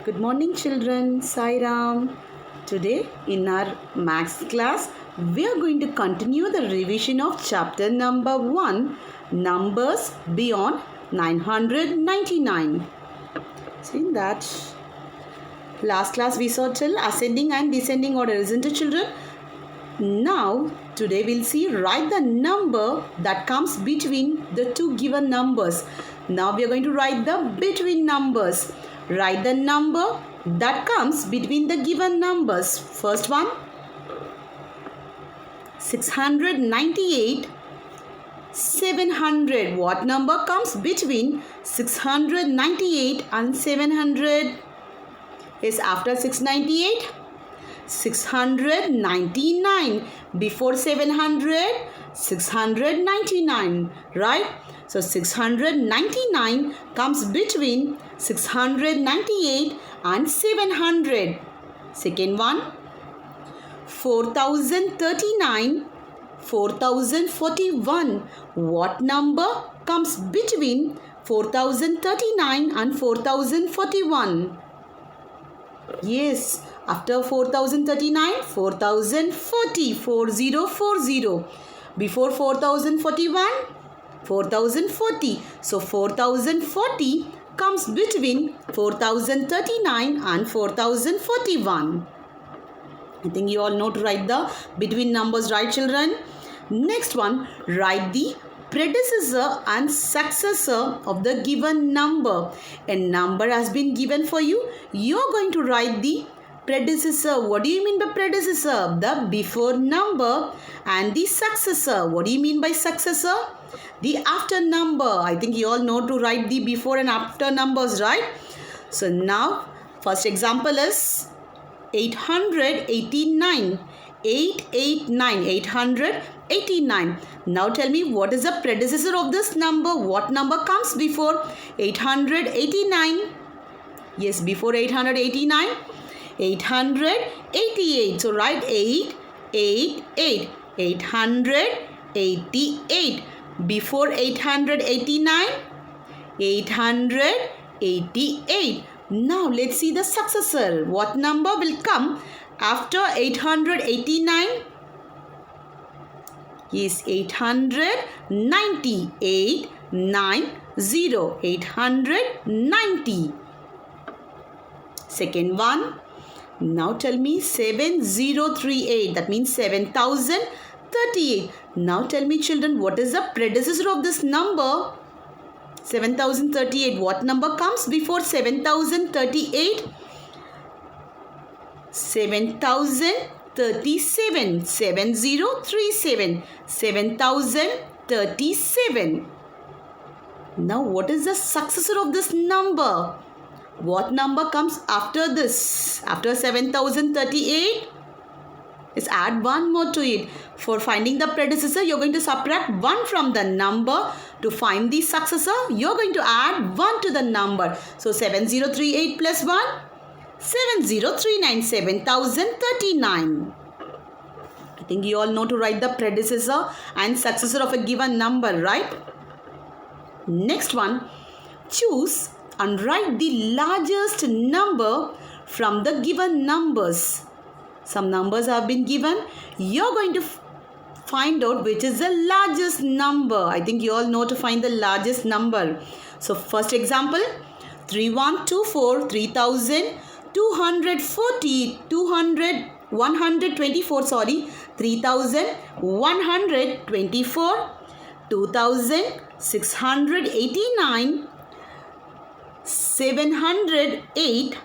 Good morning, children. Sai Ram. Today, in our maths class, we are going to continue the revision of chapter number 1, Numbers Beyond 999. See that? Last class we saw till ascending and descending order, isn't it, children? Now, today we'll see write the number that comes between the two given numbers. Now we are going to write the between numbers. Write the number that comes between the given numbers. First one, 698, 700. What number comes between 698 and 700? Is after 698? 699. Before 700, 699, right? So 699 comes between 698 and 700. Second one, 4039, 4041. What number comes between 4039 and 4041? Yes, after 4039, 4040, 4040. Before 4041, 4040. So 4040 comes between 4039 and 4041. I think you all know to write the between numbers, right, children? Next one, write the predecessor and successor of the given number. A number has been given for you. You are going to write the predecessor. What do you mean by predecessor? The before number. And the successor. What do you mean by successor? The after number. I think you all know to write the before and after numbers, right? So now, first example is 889. 889. 889. Now tell me, what is the predecessor of this number? What number comes before 889? Yes, before 889. 888. So write 888. 888. Before 889. 888. Now let's see the successor. What number will come after 889? Yes, 890. 890. 890. Second one. Now tell me 7038. That means 7038. Now tell me, children, what is the predecessor of this number? 7038. What number comes before 7038? 7037. 7037. 7037. Now what is the successor of this number? What number comes after this? After 7038? Let's add one more to it. For finding the predecessor, you're going to subtract 1 from the number. To find the successor, you're going to add 1 to the number. So 7038 plus 1, 7039, 7039. I think you all know to write the predecessor and successor of a given number, right? Next one, choose and write the largest number from the given numbers. Some numbers have been given. You're going to find out which is the largest number. I think you all know to find the largest number. So first example, 3124, 3240, 124, 3124, 2689, 708,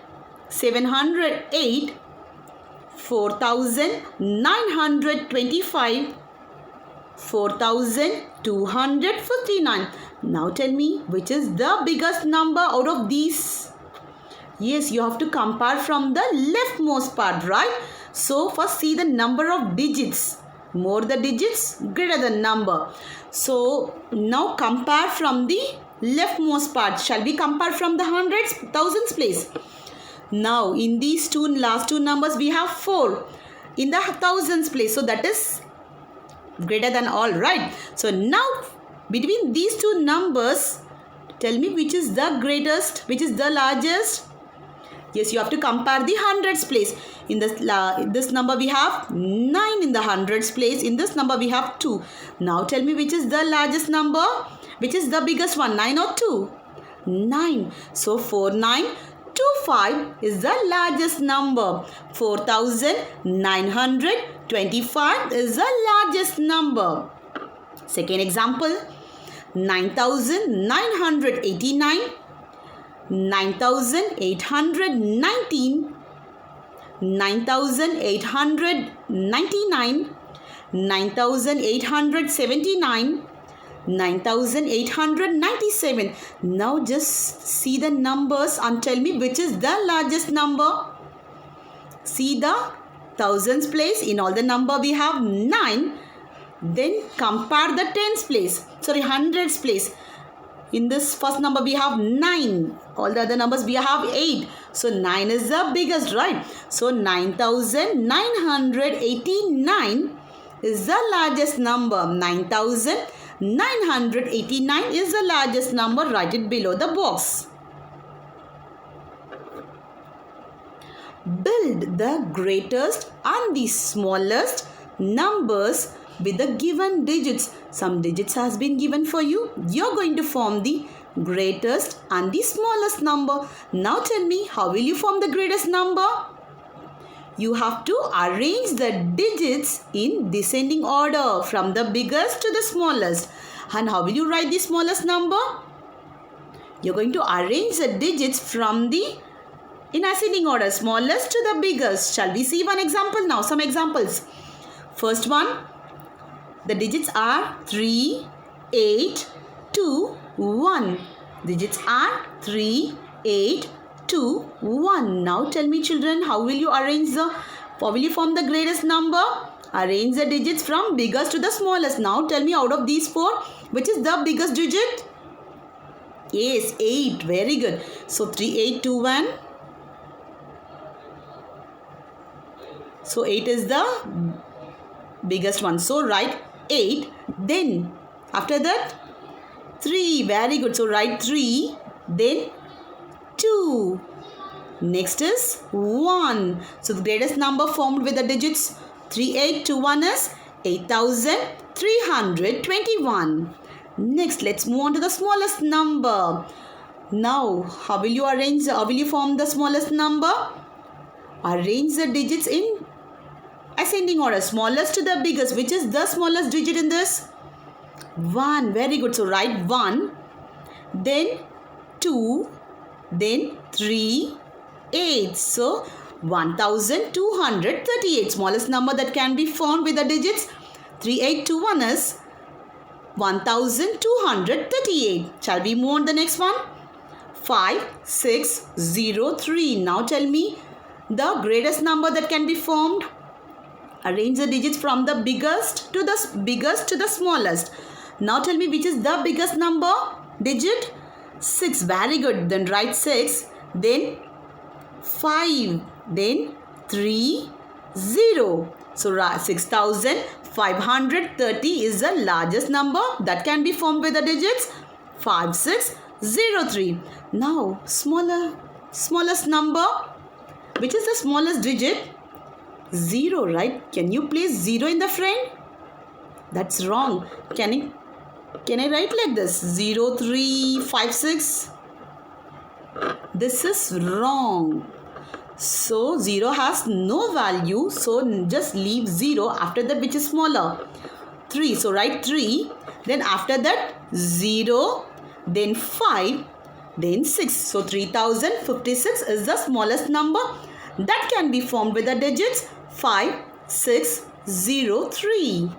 4925, 4259. Now tell me, which is the biggest number out of these? Yes, you have to compare from the leftmost part, right? So first see the number of digits. More the digits, greater the number. So now compare from the leftmost part. Shall we compare from the hundreds, thousands place? Now in these last two numbers we have 4 in the thousands place. So that is greater than all, right? So now between these two numbers, tell me which is the greatest, which is the largest. Yes, you have to compare the hundreds place. In this number we have 9 in the hundreds place. In this number we have 2. Now tell me which is the largest number? Which is the biggest one, 9 or 2? 9. So 4925 is the largest number. 4925 is the largest number. Second example, 9989, 9819, 9899, 9879, 9897. Now just see the numbers and tell me which is the largest number. See the thousands place. In all the number we have 9. Then compare the tens place. Sorry, hundreds place. In this first number we have 9. All the other numbers we have 8. So 9 is the biggest, right? So 9989 is the largest number. 9989 is the largest number. Write it below the box. Build the greatest and the smallest numbers with the given digits. Some digits has been given for you. You're going to form the greatest and the smallest number. Now tell me, how will you form the greatest number? You have to arrange the digits in descending order from the biggest to the smallest. And how will you write the smallest number? You're going to arrange the digits from the in ascending order, smallest to the biggest. Shall we see one example now? Some examples. First one, the digits are 3, 8, 2, 1. Digits are 3, 8, 2, 1. Now tell me children, how will you form the greatest number? Arrange the digits from biggest to the smallest. Now tell me, out of these 4, which is the biggest digit? Yes, 8. Very good. So 3, 8, 2, 1. So 8 is the biggest one. So write 8. Then after that 3. Very good. So write 3. Then 2. Next is 1. So the greatest number formed with the digits 3821 is 8321. Next, let's move on to the smallest number. Now, how will you form the smallest number? Arrange the digits in ascending order, smallest to the biggest. Which is the smallest digit in this? 1. Very good. So write 1, then 2, then 3, 8. So 1238. Smallest number that can be formed with the digits 3821 is 1238. Shall we move on to the next one? 5603. Now tell me the greatest number that can be formed. Arrange the digits from the biggest to the smallest. Now tell me which is the biggest number digit? 6. Very good. Then write 6, then 5, then 3, 0. So 6530 is the largest number that can be formed with the digits 5603. Now smallest number. Which is the smallest digit? 0, right? Can you place 0 in the front? That's wrong. Can I write like this? 0356. This is wrong. So 0 has no value. So just leave 0 after that, which is smaller. 3. So write 3. Then after that 0. Then 5. Then 6. So 3056 is the smallest number that can be formed with the digits 5603.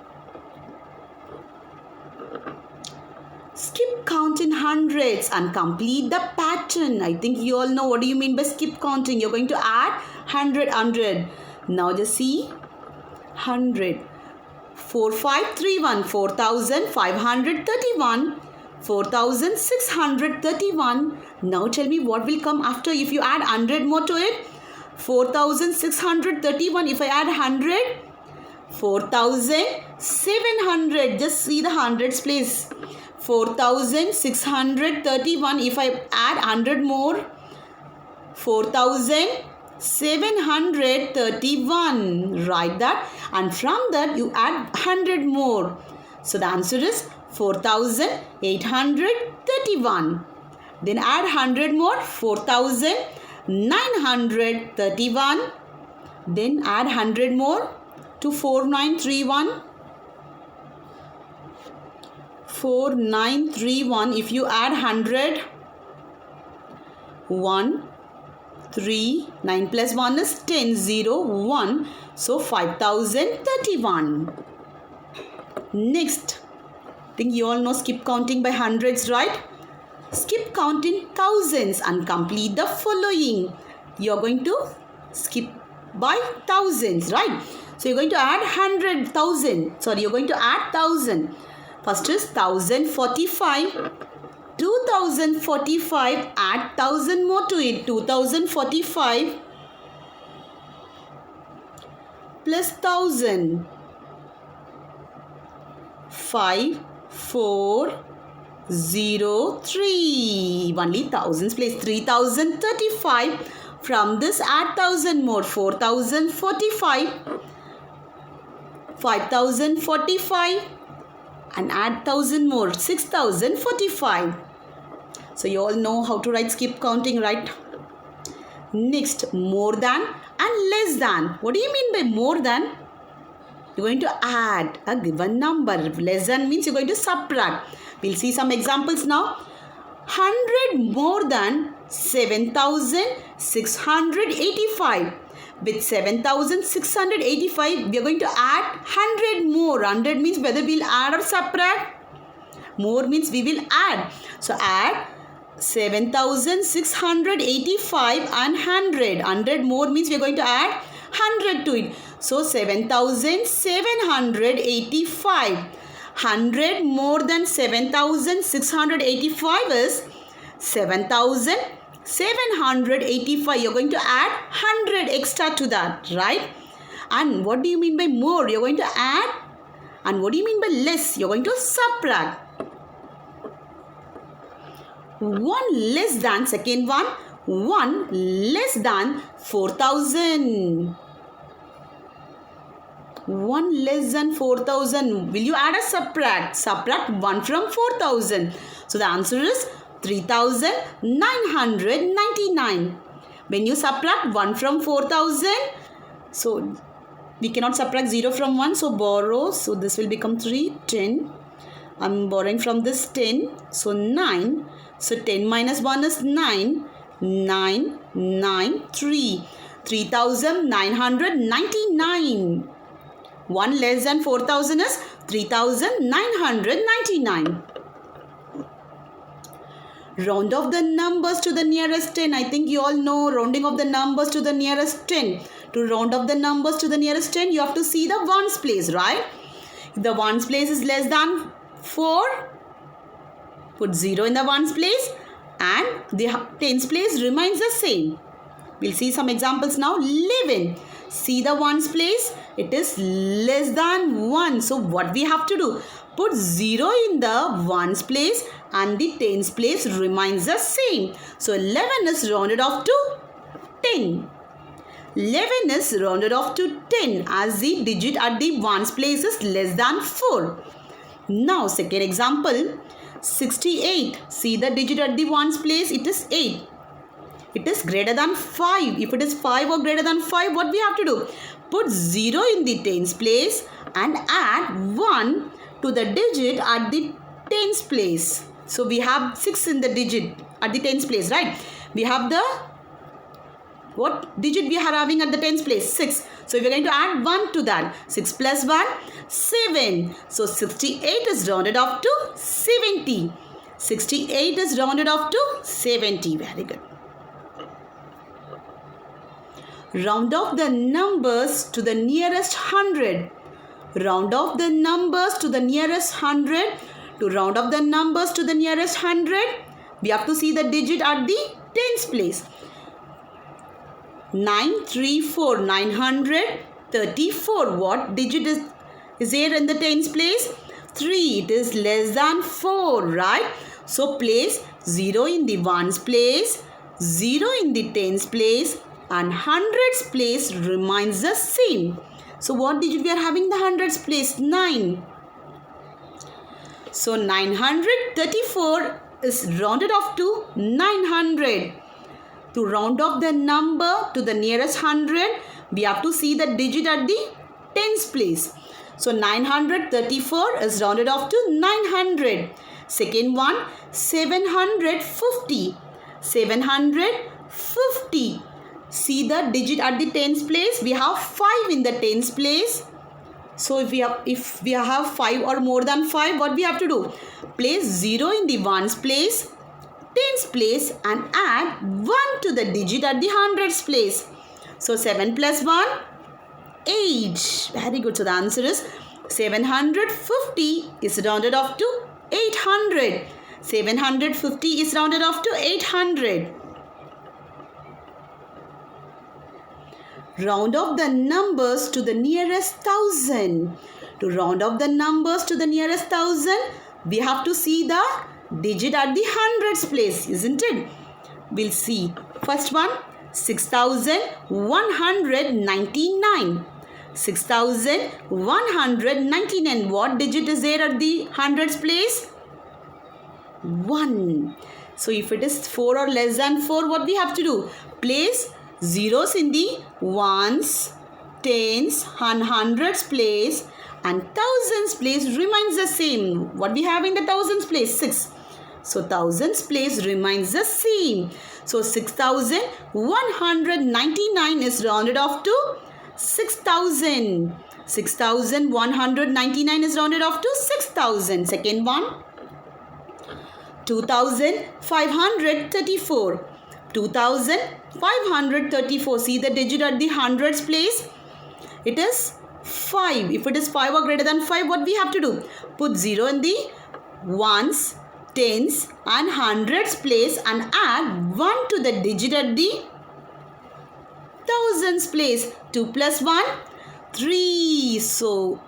Skip count in hundreds and complete the pattern. I think you all know what do you mean by skip counting. You're going to add 100. Now just see 100. 4531, 4531, 4631. Now tell me what will come after if you add 100 more to it. 4631. If I add 100, 4700. Just see the hundreds place. 4631. If I add 100 more, 4,731. Write that, and from that you add 100 more. So the answer is 4,831. Then add 100 more, 4,931. Then add 100 more to 4,931. 4,931. If you add 100, 1, 3, 9 plus 1 is 10, 0, 1. So 5,031. Next, I think you all know skip counting by hundreds, right? Skip counting thousands and complete the following. You are going to skip by thousands, right? So you are going to add 100,000. Sorry, you are going to add 1,000. First is 1,045. 2,045. Add 1,000 more to it. 2,045 plus 1,000. 5, 4, 0, 3. Only thousands place. 3,035. From this add 1,000 more. 4,045. 5,045. And add 1,000 more. 6,045. So you all know how to write skip counting, right? Next, more than and less than. What do you mean by more than? You're going to add a given number. Less than means you're going to subtract. We'll see some examples now. 100 more than 7,685. With 7,685, we are going to add 100 more. 100 means whether we'll add or subtract. More means we will add. So add 7,685 and 100. 100 more means we are going to add 100 to it. So 7,785. 100 more than 7,685 is 7,785. You're going to add 100 extra to that, right? And what do you mean by more? You're going to add. And what do you mean by less? You're going to subtract. 1 less than, second one, 1 less than 4,000. 1 less than 4,000. Will you add or subtract? Subtract 1 from 4,000. So the answer is 3,999. When you subtract 1 from 4,000, so we cannot subtract 0 from 1. So borrow. So this will become 3, 10. I'm borrowing from this 10. So 9. So 10 minus 1 is 9. 9, 9, 3. 3,999. 1 less than 4,000 is 3,999. Round off the numbers to the nearest 10. I think you all know rounding off the numbers to the nearest 10. To round off the numbers to the nearest 10, you have to see the ones place, right? If the ones place is less than 4, put 0 in the ones place and the tens place remains the same. We'll see some examples now. 11. See the ones place. It is less than 1. So what we have to do? Put 0 in the ones place and the tens place remains the same. So 11 is rounded off to 10. 11 is rounded off to 10 as the digit at the ones place is less than 4. Now second example. 68. See the digit at the ones place. It is 8. It is greater than 5. If it is 5 or greater than 5, what we have to do? Put 0 in the tens place and add 1 to the digit at the tens place. So we have 6 in the digit at the tens place, right? We have the, what digit we are having at the tens place? 6. So we are going to add 1 to that. 6 plus 1, 7. So 68 is rounded off to 70. 68 is rounded off to 70. Very good. Round off the numbers to the nearest 100. Round off the numbers to the nearest 100. To round off the numbers to the nearest 100, we have to see the digit at the tens place. 934, 934. What digit is there in the tens place? 3. It is less than 4, right? So place 0 in the ones place, 0 in the tens place and hundreds place remains the same. So what digit we are having the hundreds place? 9. So 934 is rounded off to 900. To round off the number to the nearest 100, we have to see the digit at the tens place. So 934 is rounded off to 900. Second one, 750. 750. See the digit at the tens place. We have 5 in the tens place. So if we have 5 or more than 5, what we have to do? Place 0 in the ones place, tens place and add 1 to the digit at the hundreds place. So 7 plus 1, 8. Very good. So the answer is 750 is rounded off to 800. 750 is rounded off to 800. Round off the numbers to the nearest 1000. To round off the numbers to the nearest 1000, we have to see the digit at the hundreds place, isn't it? We'll see. First one, 6,199. 6,199. What digit is there at the hundreds place? 1. So if it is 4 or less than 4, what we have to do? Place zeros in the ones, tens and hundreds place and thousands place remains the same. What we have in the thousands place? 6. So thousands place remains the same. So 6,199 is rounded off to 6,000. 6,199 is rounded off to 6,000. Second one, 2,534. 2,534. See the digit at the hundreds place? It is 5. If it is 5 or greater than 5, what we have to do? Put 0 in the ones, tens and hundreds place and add 1 to the digit at the thousands place. 2 plus 1, 3. So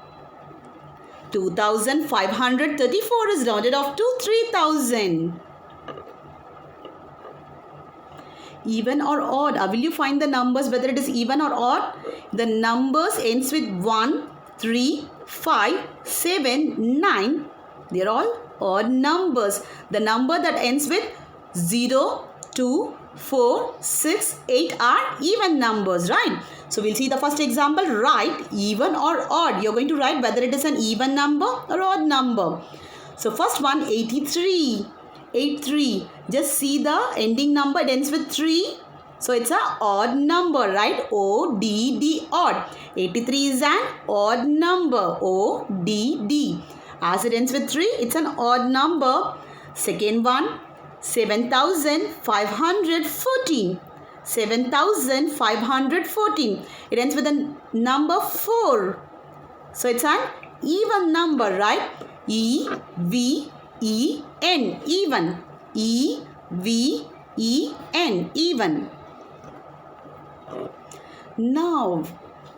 2,534 is rounded off to 3,000. Even or odd? Will you find the numbers whether it is even or odd? The numbers ends with 1, 3, 5, 7, 9. They are all odd numbers. The number that ends with 0, 2, 4, 6, 8 are even numbers, right? So we'll see the first example. Write even or odd. You're going to write whether it is an even number or odd number. So first one, 83. 83. Just see the ending number. It ends with 3. So it's an odd number, right? O-D-D, odd. 83 is an odd number. O-D-D. As it ends with 3, it's an odd number. Second one, 7,514. 7,514. It ends with a number 4. So it's an even number, right? E-V-E-N, even. E-V-E-N, even. Now,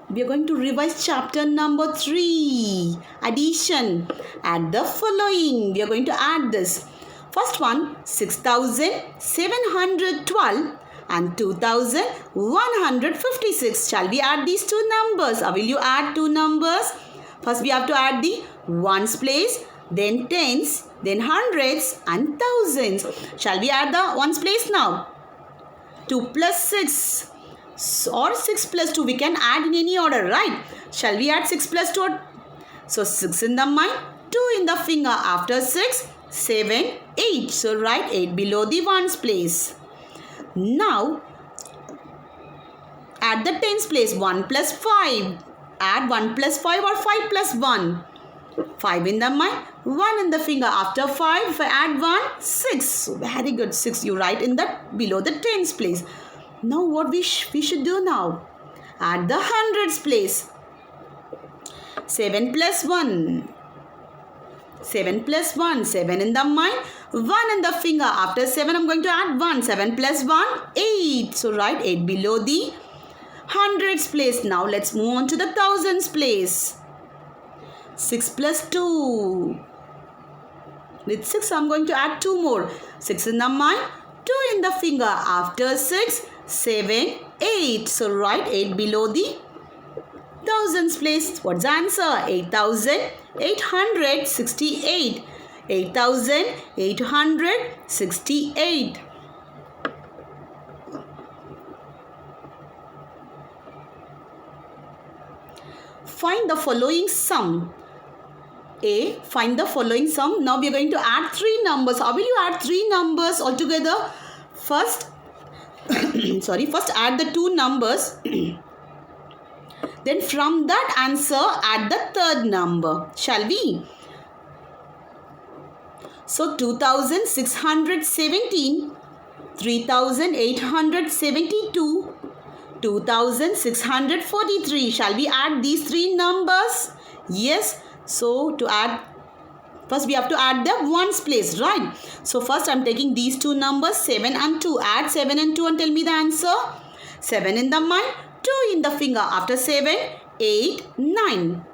we are going to revise chapter number 3. Addition. Add the following. We are going to add this. First one, 6,712 and 2,156. Shall we add these two numbers? Or will you add two numbers? First, we have to add the ones place, then tens, then hundreds and thousands. Shall we add the ones place now? 2 plus 6 or 6 plus 2. We can add in any order, right? Shall we add 6 plus 2? So 6 in the mind, 2 in the finger. After 6, 7, 8. So write 8 below the ones place. Now add the tens place. 1 plus 5. Add 1 plus 5 or 5 plus 1. 5 in the mind, 1 in the finger. After 5, if I add 1, 6. So very good. 6 you write in the below the tens place. Now what we should do now? Add the hundreds place. 7 plus 1. 7 plus 1. 7 in the mind, 1 in the finger. After 7, I'm going to add 1. 7 plus 1, 8. So write 8 below the hundreds place. Now let's move on to the thousands place. 6 plus 2. With 6, I'm going to add 2 more. 6 in the mind, 2 in the finger. After 6, 7, 8. So write 8 below the thousands place. What's the answer? 8,868. 8,868. Find the following sum. A. Find the following sum. Now we are going to add 3 numbers. How will you add 3 numbers altogether? First, first add the 2 numbers. Then from that answer, add the third number. Shall we? So 2,617, 3,872, 2,643. Shall we add these 3 numbers? Yes. So to add, first we have to add the ones place, right? So first I am taking these 2 numbers, 7 and 2. Add 7 and 2 and tell me the answer. 7 in the mind, 2 in the finger. After 7, 8, 9.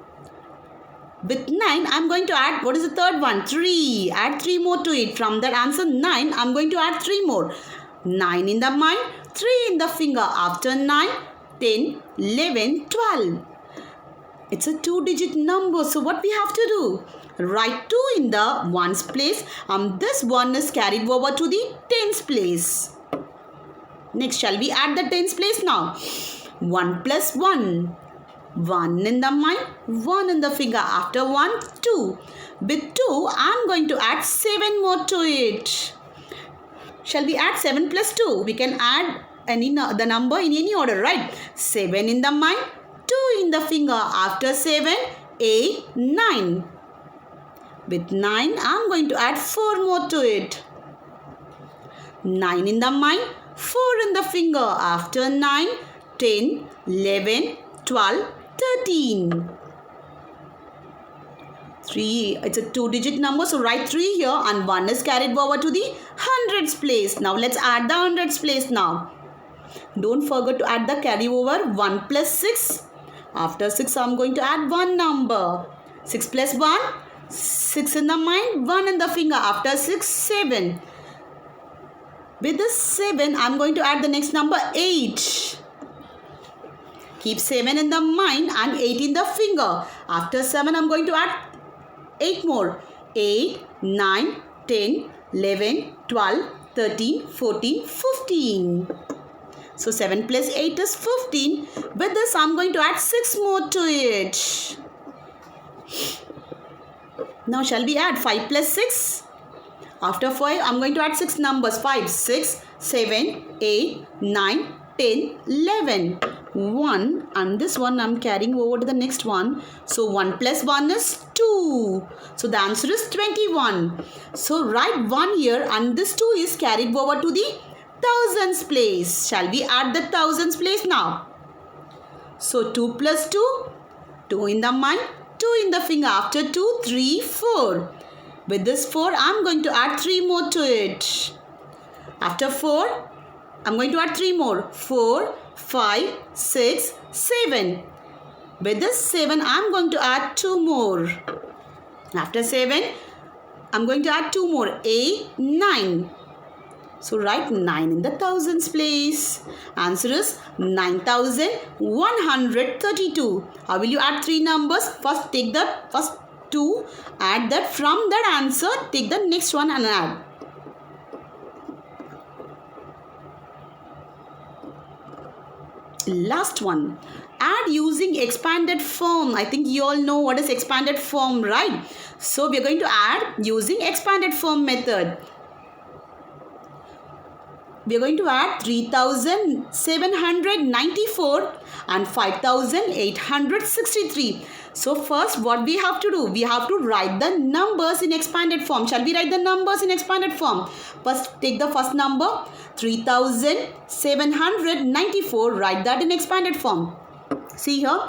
With 9, I am going to add, what is the third one? 3. Add 3 more to it. From that answer 9, I am going to add 3 more. 9 in the mind, 3 in the finger. After 9, 10, 11, 12. It's a 2-digit number. So what we have to do? Write 2 in the ones place. This 1 is carried over to the tens place. Next, shall we add the tens place now? 1 plus 1. 1 in the mind, 1 in the finger. After 1, 2. With 2, I am going to add 7 more to it. Shall we add 7 plus 2? We can add the number in any order, right? 7 in the mind, 2 in the finger. After 7, 8, 9. With 9, I am going to add 4 more to it. 9 in the mind, 4 in the finger. After 9, 10, 11, 12, 13. 3, it's a 2-digit number, so write 3 here and 1 is carried over to the hundreds place. Now let's add the hundreds place now. Don't forget to add the carry over 1 plus 6. After 6, I'm going to add 1 number. 6 plus 1, 6 in the mind, 1 in the finger. After 6, 7. With this 7, I'm going to add the next number 8. Keep 7 in the mind and 8 in the finger. After 7, I'm going to add 8 more. 8, 9, 10, 11, 12, 13, 14, 15. So 7 plus 8 is 15. With this, I'm going to add 6 more to it. Now shall we add 5 plus 6? After 5, I'm going to add 6 numbers. 5, 6, 7, 8, 9, 10, 11. 1 and this one I'm carrying over to the next one. So 1 plus 1 is 2. So the answer is 21. So write 1 here and this 2 is carried over to the thousands place. Shall we add the thousands place now? So 2 plus 2, 2 in the mind, 2 in the finger. After 2, 3, 4. With this 4, I'm going to add 3 more to it. After 4, I'm going to add 3 more. 4, 5, 6, 7. With this 7, I'm going to add 2 more. After 7, I'm going to add 2 more. 8, 9. So write 9 in the thousands place. Answer is 9,132. How will you add 3 numbers? First take the first 2, add that. From that answer, take the next one and add. Last one. Add using expanded form. I think you all know what is expanded form, right? So we are going to add using expanded form method. We are going to add 3,794 and 5,863. So first what we have to do? We have to write the numbers in expanded form. Shall we write the numbers in expanded form? First take the first number 3,794. Write that in expanded form. See here.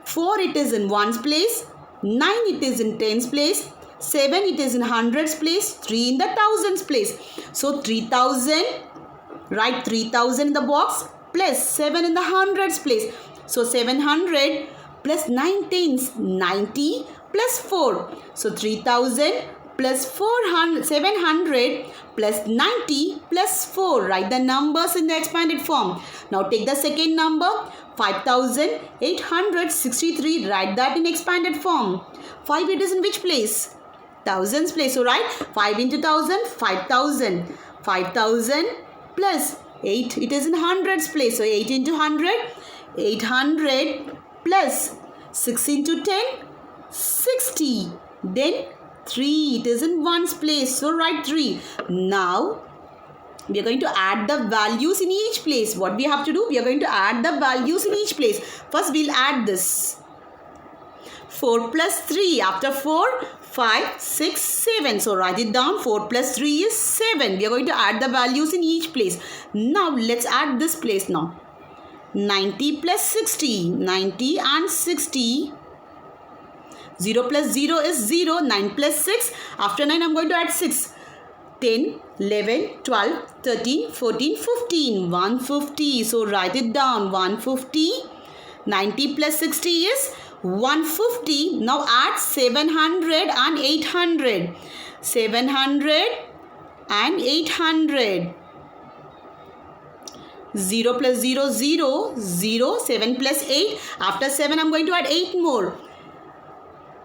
4 it is in ones place. 9 it is in tens place. 7 it is in hundreds place. 3 in the thousands place. So 3,000, write 3,000 in the box plus 7 in the hundreds place. So 700 plus 9 tens, 90 plus 4. So 3,000 plus 700 plus 90 plus 4. Write the numbers in the expanded form. Now take the second number 5863. Write that in expanded form. 5 it is in which place? Thousands place. So write 5 into 1000, 5000. 5000 plus 8 it is in hundreds place. So 8 into 100, 800 plus 6 into 10, 60. Then 3 it is in ones place. So write 3. Now we are going to add the values in each place. What we have to do? We are going to add the values in each place. First we'll add this. 4 plus 3. After 4, 5, 6, 7. So write it down. 4 plus 3 is 7. We are going to add the values in each place. Now let's add this place now. 90 plus 60. 90 and 60. 0 plus 0 is 0. 9 plus 6. After 9 I am going to add 6. 10, 11, 12, 13, 14, 15. 150. So write it down. 150. 90 plus 60 is 150. Now add 700 and 800. 700 and 800. 0 plus 0, 0. 0. 7 plus 8. After 7 I am going to add 8 more.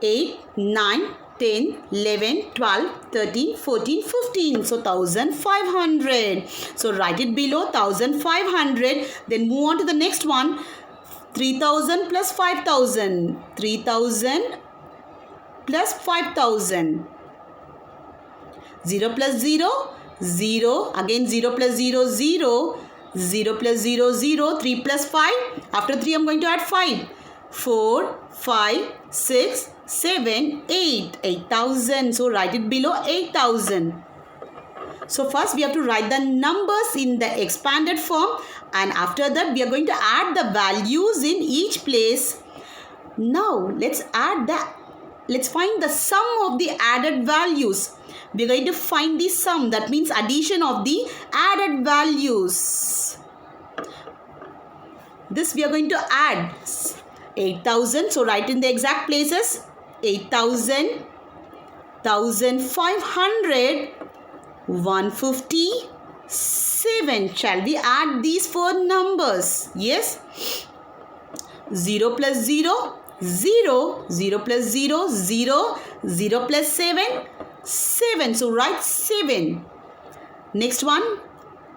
8, 9, 10, 11, 12, 13, 14, 15. So 1500. So write it below 1500. Then move on to the next one. 3000 plus 5000. 3000 plus 5000. 0 plus 0, 0. Again 0 plus 0, 0. 0 plus 0, 0. 3 plus 5. After 3 I am going to add 5. 4, 5, 6, 7, 8. 8000. So write it below 8000. So first we have to write the numbers in the expanded form, and after that we are going to add the values in each place. Now let's find the sum of the added values. We are going to find the sum, that means addition of the added values. This we are going to add 8000. So write in the exact places. 8000, 1500, 150, 7. Shall we add these four numbers? Yes. 0 plus 0, 0. 0 plus 0, 0. 0 plus 7, 7. So write 7. Next one,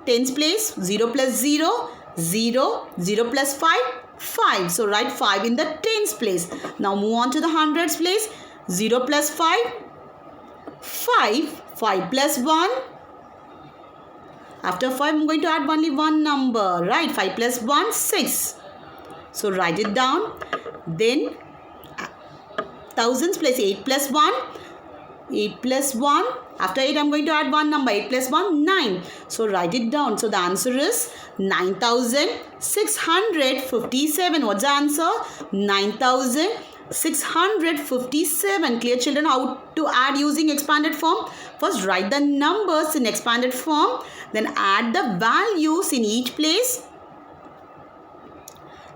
tens place. 0 plus 0, 0. 0 plus 5, 5. So write 5 in the tens place. Now move on to the hundreds place. 0 plus 5, 5. 5 plus 1. After 5 I am going to add only one number. Right? 5 plus 1, 6. So write it down. Then thousands place. 8 plus 1. 8 plus 1. After 8 I am going to add one number. 8 plus 1, 9. So write it down. So the answer is 9657. What's the answer? 9657. Clear, children, how to add using expanded form? First write the numbers in expanded form. Then add the values in each place.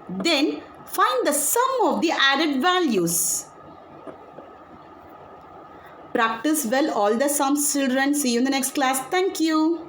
Then find the sum of the added values. Practice well all the sums, children. See you in the next class. Thank you.